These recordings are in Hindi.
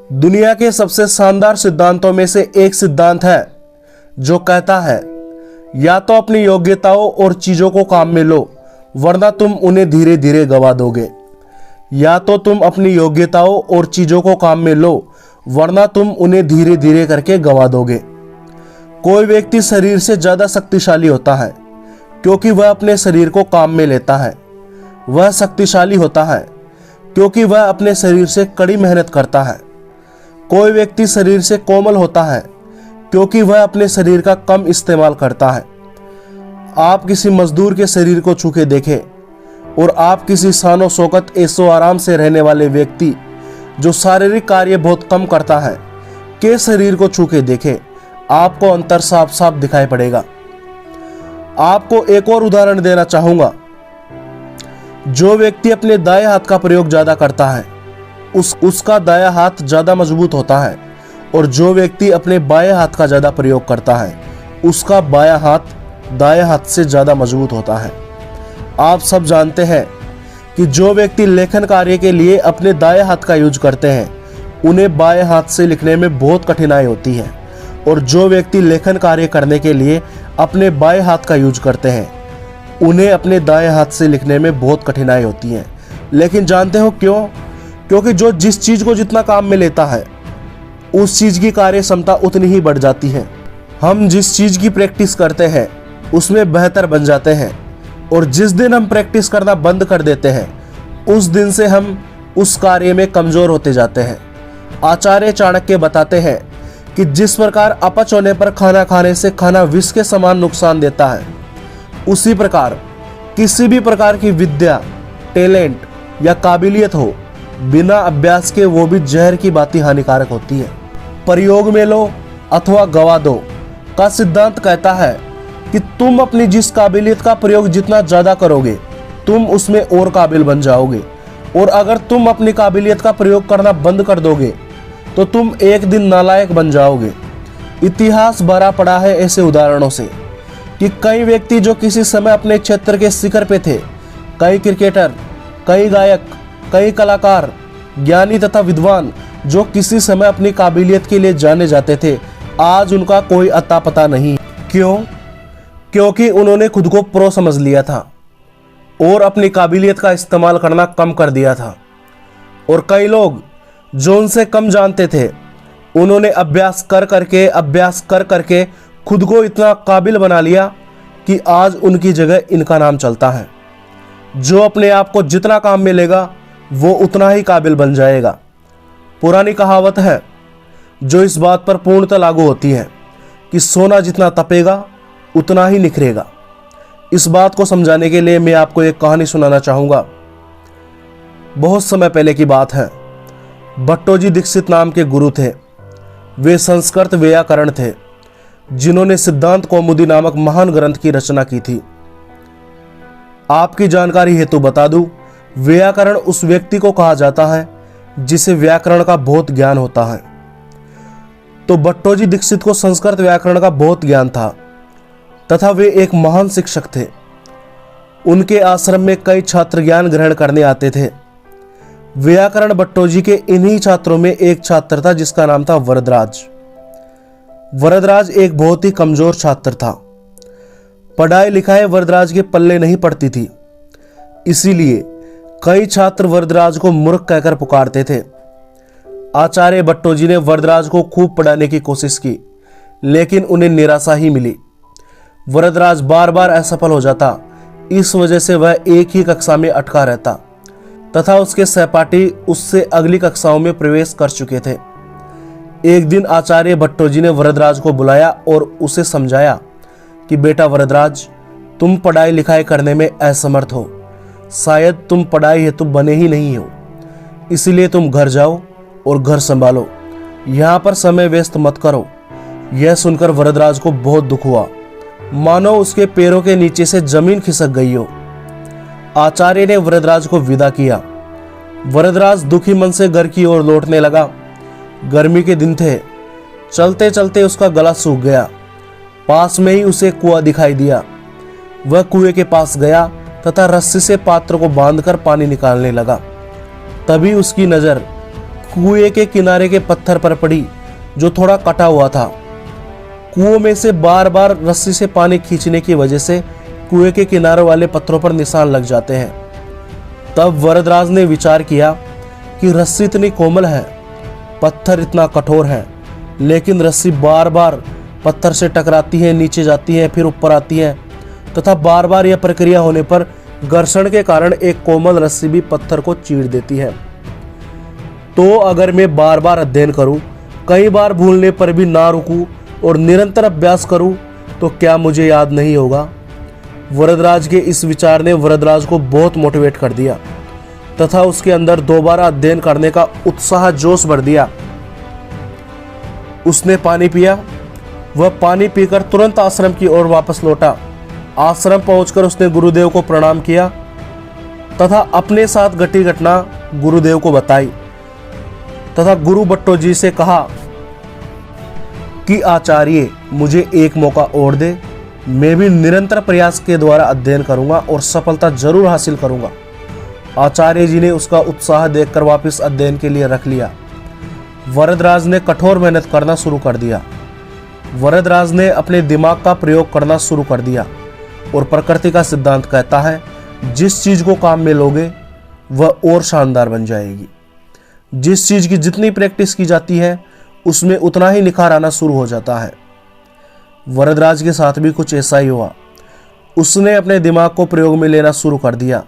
दुनिया के सबसे शानदार सिद्धांतों में से एक सिद्धांत है जो कहता है या तो अपनी योग्यताओं और चीजों को काम में लो वरना तुम उन्हें धीरे धीरे गवा दोगे। या तो तुम अपनी योग्यताओं और चीजों को काम में लो वरना तुम उन्हें धीरे धीरे करके गवा दोगे। कोई व्यक्ति शरीर से ज्यादा शक्तिशाली होता है क्योंकि वह अपने शरीर को काम में लेता है। वह शक्तिशाली होता है क्योंकि वह अपने शरीर से कड़ी मेहनत करता है। कोई व्यक्ति शरीर से कोमल होता है क्योंकि वह अपने शरीर का कम इस्तेमाल करता है। आप किसी मजदूर के शरीर को छू के देखें और आप किसी शानो शौकत ऐशो आराम से रहने वाले व्यक्ति जो शारीरिक कार्य बहुत कम करता है के शरीर को छू के देखें, आपको अंतर साफ साफ दिखाई पड़ेगा। आपको एक और उदाहरण देना चाहूंगा। जो व्यक्ति अपने दाएं हाथ का प्रयोग ज्यादा करता है उसका दायां हाथ ज्यादा मजबूत होता है और जो व्यक्ति अपने बाएं हाथ का ज्यादा प्रयोग करता है उसका बायां हाथ दाएं हाथ से ज्यादा मजबूत होता है। आप सब जानते हैं कि जो व्यक्ति लेखन कार्य के लिए अपने दाएं हाथ का यूज करते हैं उन्हें बाएं हाथ से लिखने में बहुत कठिनाई होती है और जो व्यक्ति लेखन कार्य करने के लिए अपने बाएं हाथ का यूज करते हैं उन्हें अपने दाएं हाथ से लिखने में बहुत कठिनाई होती है। लेकिन जानते हो क्यों? क्योंकि जो जिस चीज को जितना काम में लेता है उस चीज की कार्य क्षमता उतनी ही बढ़ जाती है। हम जिस चीज की प्रैक्टिस करते हैं उसमें बेहतर बन जाते हैं और जिस दिन हम प्रैक्टिस करना बंद कर देते हैं उस दिन से हम उस कार्य में कमजोर होते जाते हैं। आचार्य चाणक्य बताते हैं कि जिस प्रकार अपच होने पर खाना खाने से खाना विष के समान नुकसान देता है, उसी प्रकार किसी भी प्रकार की विद्या, टैलेंट या काबिलियत हो, बिना अभ्यास के वो भी जहर की भांति हानिकारक होती है। प्रयोग में लो अथवा गवा दो का सिद्धांत कहता है कि तुम अपनी जिस काबिलियत का प्रयोग जितना ज्यादा करोगे तुम उसमें और काबिल बन जाओगे और अगर तुम अपनी काबिलियत का प्रयोग करना बंद कर दोगे तो तुम एक दिन नालायक बन जाओगे। इतिहास भरा पड़ा है ऐसे उदाहरणों से कि कई व्यक्ति जो किसी समय अपने क्षेत्र के शिखर पे थे, कई क्रिकेटर, कई गायक, कई कलाकार, ज्ञानी तथा विद्वान जो किसी समय अपनी काबिलियत के लिए जाने जाते थे, आज उनका कोई अता पता नहीं। क्यों? क्योंकि उन्होंने खुद को प्रो समझ लिया था और अपनी काबिलियत का इस्तेमाल करना कम कर दिया था। और कई लोग जो उनसे कम जानते थे उन्होंने अभ्यास कर करके खुद को इतना काबिल बना लिया कि आज उनकी जगह इनका नाम चलता है। जो अपने आप को जितना काम में लेगा वो उतना ही काबिल बन जाएगा। पुरानी कहावत है जो इस बात पर पूर्णतः लागू होती है कि सोना जितना तपेगा उतना ही निखरेगा। इस बात को समझाने के लिए मैं आपको एक कहानी सुनाना चाहूंगा। बहुत समय पहले की बात है। भट्टोजी दीक्षित नाम के गुरु थे। वे संस्कृत व्याकरण थे जिन्होंने सिद्धांत कौमुदी नामक महान ग्रंथ की रचना की थी। आपकी जानकारी हेतु बता दूं, व्याकरण उस व्यक्ति को कहा जाता है जिसे व्याकरण का बहुत ज्ञान होता है। तो भट्टोजी दीक्षित को संस्कृत व्याकरण का बहुत ज्ञान था तथा वे एक महान शिक्षक थे। उनके आश्रम में कई छात्र ज्ञान ग्रहण करने आते थे। व्याकरण भट्टोजी के इन्हीं छात्रों में एक छात्र था जिसका नाम था वरदराज। वरदराज एक बहुत ही कमजोर छात्र था। पढ़ाई लिखाई वरदराज के पल्ले नहीं पड़ती थी, इसीलिए कई छात्र वरदराज को मूर्ख कहकर पुकारते थे। आचार्य भट्टोजी ने वरदराज को खूब पढ़ाने की कोशिश की लेकिन उन्हें निराशा ही मिली। वरदराज बार बार असफल हो जाता। इस वजह से वह एक ही कक्षा में अटका रहता तथा उसके सहपाठी उससे अगली कक्षाओं में प्रवेश कर चुके थे। एक दिन आचार्य भट्टोजी ने वरदराज को बुलाया और उसे समझाया कि बेटा वरदराज, तुम पढ़ाई लिखाई करने में असमर्थ हो, शायद तुम पढ़ाई हेतु बने ही नहीं हो, इसलिए तुम घर जाओ और घर संभालो, यहाँ पर समय व्यस्त मत करो। यह सुनकर वरदराज को बहुत दुख हुआ, मानो उसके पैरों के नीचे से जमीन खिसक गई हो। आचार्य ने वरदराज को विदा किया। वरदराज दुखी मन से घर की ओर लौटने लगा। गर्मी के दिन थे। चलते चलते उसका गला सूख गया। पास में ही उसे कुआं दिखाई दिया। वह कुएं के पास गया तथा रस्सी से पात्र को बांधकर पानी निकालने लगा। तभी उसकी नजर कुएं के किनारे के पत्थर पर पड़ी जो थोड़ा कटा हुआ था। कुएं में से बार बार रस्सी से पानी खींचने की वजह से कुएं के किनारे वाले पत्थरों पर निशान लग जाते हैं। तब वरदराज ने विचार किया कि रस्सी इतनी कोमल है, पत्थर इतना कठोर है, लेकिन रस्सी बार बार पत्थर से टकराती है, नीचे जाती है, फिर ऊपर आती है तथा बार बार यह प्रक्रिया होने पर घर्षण के कारण एक कोमल रस्सी भी पत्थर को चीर देती है। तो अगर मैं बार बार अध्ययन करूं, कई बार भूलने पर भी ना रुकूं और निरंतर अभ्यास करूं, तो क्या मुझे याद नहीं होगा? वरदराज के इस विचार ने वरदराज को बहुत मोटिवेट कर दिया तथा उसके अंदर दोबारा अध्ययन करने का उत्साह जोश भर दिया। उसने पानी पिया। वह पानी पीकर तुरंत आश्रम की ओर वापस लौटा। आश्रम पहुंचकर उसने गुरुदेव को प्रणाम किया तथा अपने साथ घटी घटना गुरुदेव को बताई तथा गुरु भट्टोजी से कहा कि आचार्य, मुझे एक मौका और दे, मैं भी निरंतर प्रयास के द्वारा अध्ययन करूंगा और सफलता जरूर हासिल करूंगा। आचार्य जी ने उसका उत्साह देखकर वापस अध्ययन के लिए रख लिया। वरदराज ने कठोर मेहनत करना शुरू कर दिया। वरदराज ने अपने दिमाग का प्रयोग करना शुरू कर दिया और प्रकृति का सिद्धांत कहता है, जिस चीज को काम में लोगे वह और शानदार बन जाएगी। जिस चीज की जितनी प्रैक्टिस की जाती है उसमें उतना ही निखार आना शुरू हो जाता है। वरदराज के साथ भी कुछ ऐसा ही हुआ। उसने अपने दिमाग को प्रयोग में लेना शुरू कर दिया,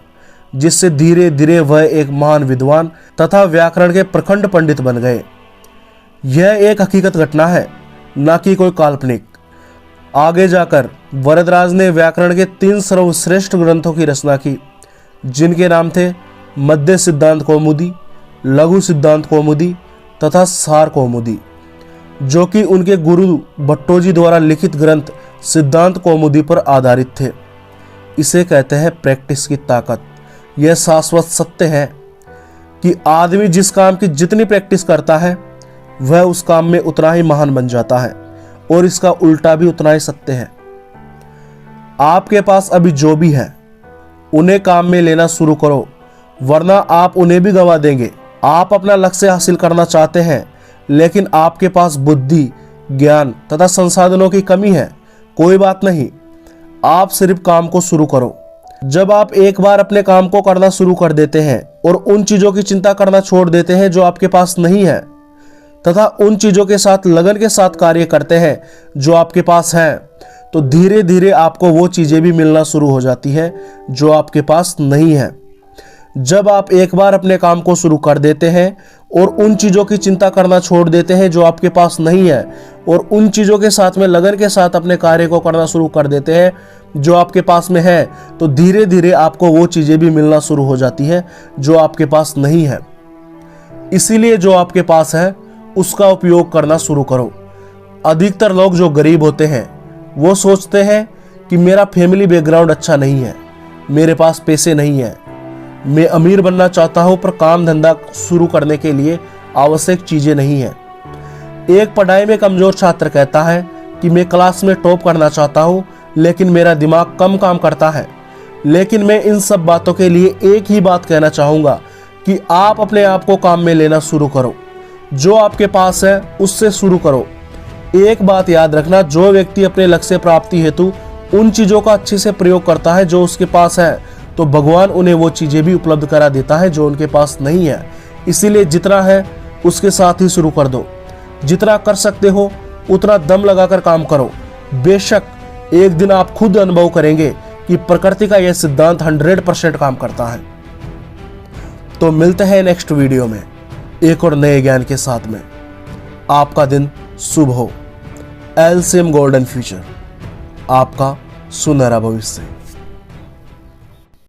जिससे धीरे धीरे वह एक महान विद्वान तथा व्याकरण के प्रखंड पंडित बन गए। यह एक हकीकत घटना है, न कि कोई काल्पनिक। आगे जाकर वरदराज ने व्याकरण के 3 सर्वश्रेष्ठ ग्रंथों की रचना की, जिनके नाम थे मध्य सिद्धांत कौमुदी, लघु सिद्धांत कौमुदी तथा सार कौमुदी, जो कि उनके गुरु भट्टोजी द्वारा लिखित ग्रंथ सिद्धांत कौमुदी पर आधारित थे। इसे कहते हैं प्रैक्टिस की ताकत। यह शाश्वत सत्य है कि आदमी जिस काम की जितनी प्रैक्टिस करता है वह उस काम में उतना ही महान बन जाता है, और इसका उल्टा भी उतना ही सत्य है। आपके पास अभी जो भी है उन्हें काम में लेना शुरू करो, वरना आप उन्हें भी गंवा देंगे। आप अपना लक्ष्य हासिल करना चाहते हैं, लेकिन आपके पास बुद्धि, ज्ञान तथा संसाधनों की कमी है। कोई बात नहीं, आप सिर्फ काम को शुरू करो। जब आप एक बार अपने काम को करना शुरू कर देते हैं और उन चीजों की चिंता करना छोड़ देते हैं जो आपके पास नहीं है, तथा उन चीजों के साथ लगन के साथ कार्य करते हैं जो आपके पास हैं, तो धीरे धीरे आपको वो चीजें भी मिलना शुरू हो जाती है जो आपके पास नहीं है। जब आप एक बार अपने काम को शुरू कर देते हैं और उन चीजों की चिंता करना छोड़ देते हैं जो आपके पास नहीं है, और उन चीजों के साथ में लगन के साथ अपने कार्य को करना शुरू कर देते हैं जो आपके पास में है, तो धीरे धीरे आपको वो चीजें भी मिलना शुरू हो जाती है जो आपके पास नहीं है। इसीलिए जो आपके पास है उसका उपयोग करना शुरू करो। अधिकतर लोग जो गरीब होते हैं वो सोचते हैं कि मेरा फैमिली बैकग्राउंड अच्छा नहीं है, मेरे पास पैसे नहीं है, मैं अमीर बनना चाहता हूं पर काम धंधा शुरू करने के लिए आवश्यक चीजें नहीं है। एक पढ़ाई में कमजोर छात्र कहता है कि मैं क्लास में टॉप करना चाहता हूं, लेकिन मेरा दिमाग कम काम करता है। लेकिन मैं इन सब बातों के लिए एक ही बात कहना चाहूंगा कि आप अपने आप को काम में लेना शुरू करो। जो आपके पास है उससे शुरू करो। एक बात याद रखना, जो व्यक्ति अपने लक्ष्य प्राप्ति हेतु उन चीजों का अच्छे से प्रयोग करता है जो उसके पास है, तो भगवान उन्हें वो चीजें भी उपलब्ध करा देता है जो उनके पास नहीं है। इसीलिए जितना है उसके साथ ही शुरू कर दो। जितना कर सकते हो उतना दम लगाकर काम करो। बेशक एक दिन आप खुद अनुभव करेंगे कि प्रकृति का यह सिद्धांत 100% काम करता है। तो मिलते हैं नेक्स्ट वीडियो में एक और नए ज्ञान के साथ में। आपका दिन शुभ हो। LCM गोल्डन फ्यूचर, आपका सुनहरा भविष्य।